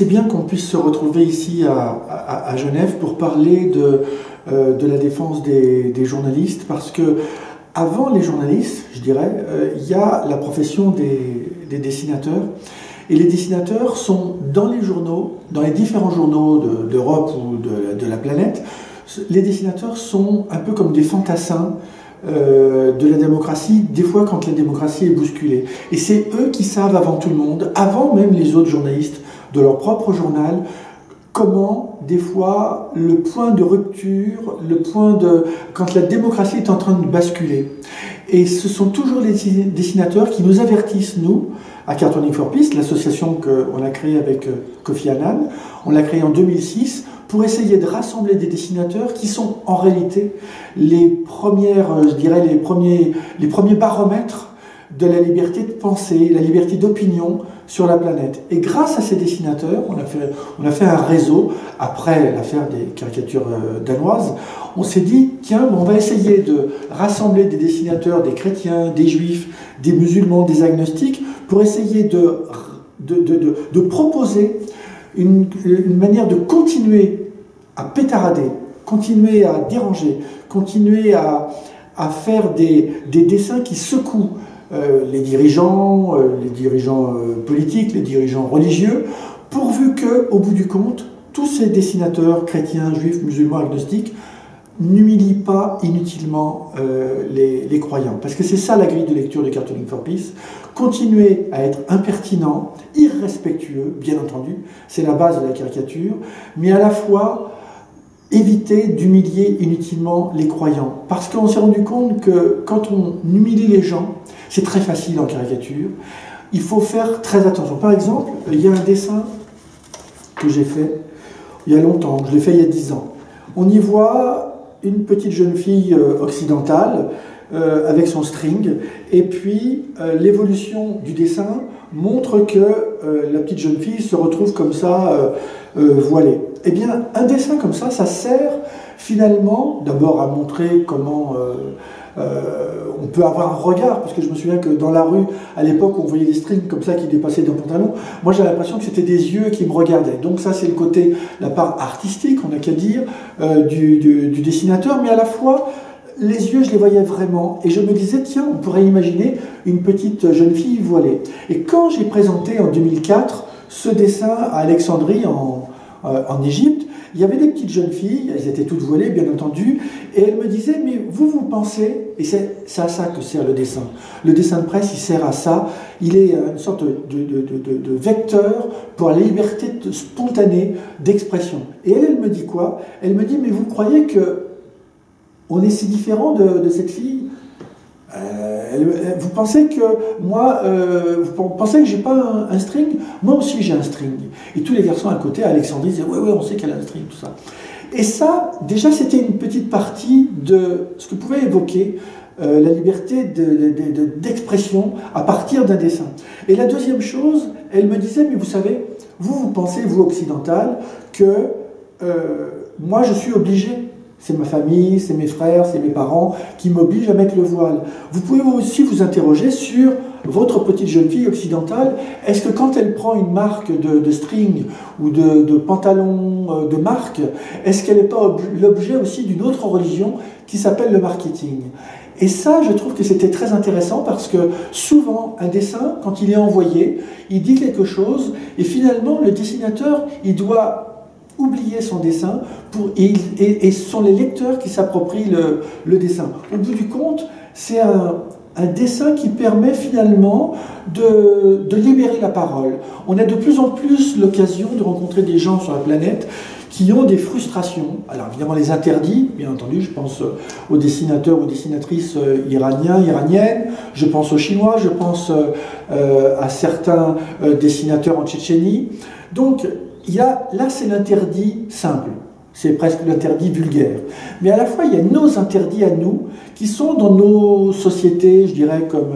C'est bien qu'on puisse se retrouver ici à Genève pour parler de la défense des journalistes, parce que avant les journalistes, je dirais, il y a la profession des dessinateurs. Et les dessinateurs sont dans les journaux, dans les différents journaux d'Europe ou de la planète, les dessinateurs sont un peu comme des fantassins de la démocratie, des fois quand la démocratie est bousculée. Et c'est eux qui savent avant tout le monde, avant même les autres journalistes de leur propre journal, comment, des fois, le point de rupture, quand la démocratie est en train de basculer. Et ce sont toujours les dessinateurs qui nous avertissent, nous, à Cartooning for Peace, l'association qu'on a créée avec Kofi Annan. On l'a créée en 2006 pour essayer de rassembler des dessinateurs qui sont en réalité les premières, je dirais, les premiers baromètres de la liberté de penser, la liberté d'opinion sur la planète. Et grâce à ces dessinateurs, on a fait un réseau, après l'affaire des caricatures danoises, on s'est dit, tiens, on va essayer de rassembler des dessinateurs, des chrétiens, des juifs, des musulmans, des agnostiques, pour essayer de proposer une manière de continuer à pétarader, continuer à déranger, continuer à faire des dessins qui secouent les dirigeants politiques, les dirigeants religieux, pourvu que, au bout du compte, tous ces dessinateurs chrétiens, juifs, musulmans, agnostiques n'humilient pas inutilement les croyants. Parce que c'est ça la grille de lecture de Cartooning for Peace. Continuer à être impertinent, irrespectueux, bien entendu, c'est la base de la caricature, mais à la fois éviter d'humilier inutilement les croyants. Parce qu'on s'est rendu compte que quand on humilie les gens, c'est très facile en caricature, il faut faire très attention. Par exemple, il y a un dessin que j'ai fait il y a longtemps, je l'ai fait il y a 10 ans. On y voit une petite jeune fille occidentale avec son string, et puis l'évolution du dessin montre que la petite jeune fille se retrouve comme ça, voilée. Eh bien, un dessin comme ça sert finalement d'abord à montrer comment on peut avoir un regard, parce que je me souviens que dans la rue, à l'époque, on voyait des strings comme ça qui dépassaient d'un pantalon. Moi, j'avais l'impression que c'était des yeux qui me regardaient. Donc ça, c'est le côté, la part artistique, on n'a qu'à dire, du dessinateur, mais à la fois, les yeux, je les voyais vraiment, et je me disais, tiens, on pourrait imaginer une petite jeune fille voilée. Et quand j'ai présenté en 2004 ce dessin à Alexandrie, en Égypte, il y avait des petites jeunes filles, elles étaient toutes voilées, bien entendu, et elles me disaient, mais vous pensez, et c'est à ça que sert le dessin. Le dessin de presse, il sert à ça, il est une sorte de vecteur pour la liberté spontanée d'expression. Et elle me dit quoi? Elle me dit, mais vous croyez que on est si différent de cette fille? Vous pensez que moi, vous pensez que j'ai pas un string? Moi aussi j'ai un string. Et tous les garçons à côté, à Alexandrie, disaient ouais, on sait qu'elle a un string, tout ça. Et ça, déjà, c'était une petite partie de ce que pouvait évoquer la liberté d'expression à partir d'un dessin. Et la deuxième chose, elle me disait, mais vous savez, vous pensez, vous occidental, que moi je suis obligé. C'est ma famille, c'est mes frères, c'est mes parents qui m'obligent à mettre le voile. Vous pouvez aussi vous interroger sur votre petite jeune fille occidentale. Est-ce que quand elle prend une marque de string ou de pantalon de marque, est-ce qu'elle n'est pas l'objet aussi d'une autre religion qui s'appelle le marketing? Et ça, je trouve que c'était très intéressant parce que souvent, un dessin, quand il est envoyé, il dit quelque chose et finalement, le dessinateur, il doit oublier son dessin et ce sont les lecteurs qui s'approprient le dessin. Au bout du compte, c'est un dessin qui permet finalement de libérer la parole. On a de plus en plus l'occasion de rencontrer des gens sur la planète qui ont des frustrations. Alors évidemment les interdits, bien entendu, je pense aux dessinateurs ou dessinatrices iraniens, iraniennes, je pense aux Chinois, je pense à certains dessinateurs en Tchétchénie. Donc, là, c'est l'interdit simple, c'est presque l'interdit vulgaire. Mais à la fois, il y a nos interdits à nous, qui sont dans nos sociétés, je dirais, comme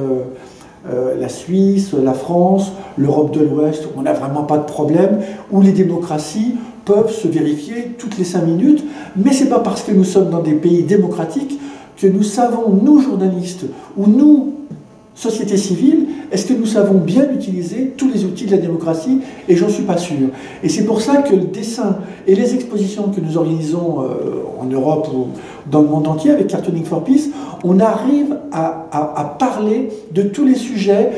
la Suisse, la France, l'Europe de l'Ouest, où on n'a vraiment pas de problème, où les démocraties peuvent se vérifier toutes les 5 minutes, mais ce n'est pas parce que nous sommes dans des pays démocratiques que nous savons, nous journalistes, ou nous, société civile, est-ce que nous savons bien utiliser tous les outils de la démocratie? Et j'en suis pas sûr. Et c'est pour ça que le dessin et les expositions que nous organisons en Europe ou dans le monde entier avec Cartooning for Peace, on arrive à parler de tous les sujets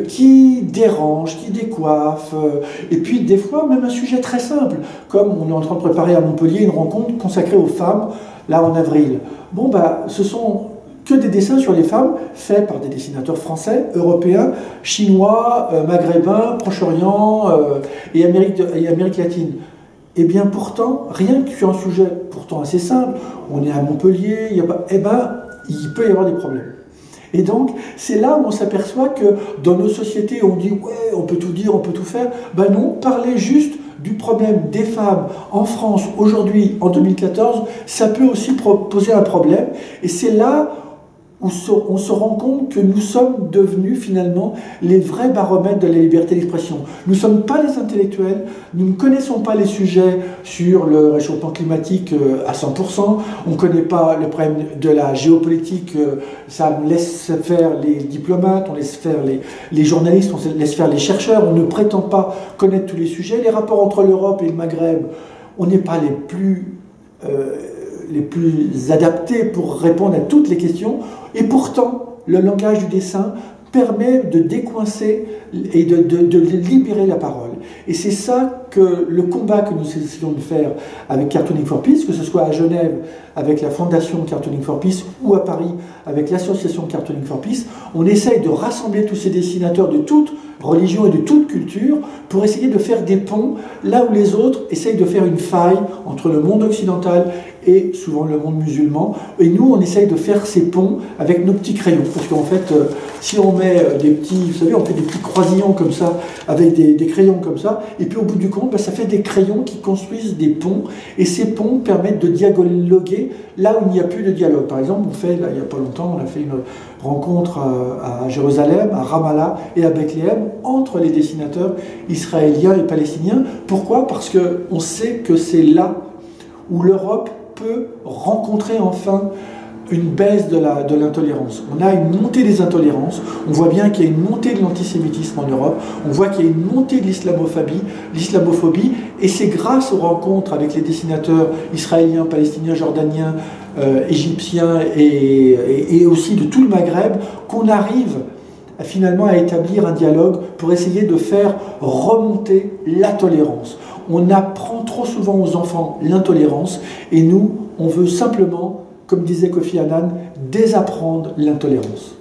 qui dérangent, qui décoiffent, et puis des fois même un sujet très simple, comme on est en train de préparer à Montpellier une rencontre consacrée aux femmes, là en avril. Bon, ce sont que des dessins sur les femmes faits par des dessinateurs français, européens, chinois, maghrébins, Proche-Orient et Amérique latine. Et bien pourtant, rien que sur un sujet pourtant assez simple, on est à Montpellier, il peut y avoir des problèmes. Et donc, c'est là où on s'aperçoit que dans nos sociétés, on dit « ouais, on peut tout dire, on peut tout faire ». Ben non, parler juste du problème des femmes en France, aujourd'hui, en 2014, ça peut aussi poser un problème. Et c'est là où on se rend compte que nous sommes devenus finalement les vrais baromètres de la liberté d'expression. Nous ne sommes pas les intellectuels, nous ne connaissons pas les sujets sur le réchauffement climatique à 100%, on ne connaît pas le problème de la géopolitique, ça laisse faire les diplomates, on laisse faire les journalistes, on laisse faire les chercheurs, on ne prétend pas connaître tous les sujets. Les rapports entre l'Europe et le Maghreb, on n'est pas les plus adaptés pour répondre à toutes les questions. Et pourtant, le langage du dessin permet de décoincer et de libérer la parole. Et c'est ça que le combat que nous essayons de faire avec Cartooning for Peace, que ce soit à Genève avec la fondation Cartooning for Peace ou à Paris avec l'association Cartooning for Peace, on essaye de rassembler tous ces dessinateurs de toute religion et de toute culture pour essayer de faire des ponts là où les autres essayent de faire une faille entre le monde occidental et souvent le monde musulman. Et nous, on essaye de faire ces ponts avec nos petits crayons. Parce qu'en fait, si on met des petits, vous savez, on fait des petits croisillons comme ça, avec des crayons comme ça, et puis au bout du compte, ça fait des crayons qui construisent des ponts, et ces ponts permettent de dialoguer là où il n'y a plus de dialogue. Par exemple, il n'y a pas longtemps, on a fait une rencontre à Jérusalem, à Ramallah et à Bethléem, entre les dessinateurs israéliens et palestiniens. Pourquoi? Parce qu'on sait que c'est là où l'Europe peut rencontrer enfin une baisse de l'intolérance. On a une montée des intolérances, on voit bien qu'il y a une montée de l'antisémitisme en Europe, on voit qu'il y a une montée de l'islamophobie, et c'est grâce aux rencontres avec les dessinateurs israéliens, palestiniens, jordaniens, égyptiens et aussi de tout le Maghreb qu'on arrive finalement à établir un dialogue pour essayer de faire remonter la tolérance. On apprend trop souvent aux enfants l'intolérance, et nous, on veut simplement, comme disait Kofi Annan, désapprendre l'intolérance.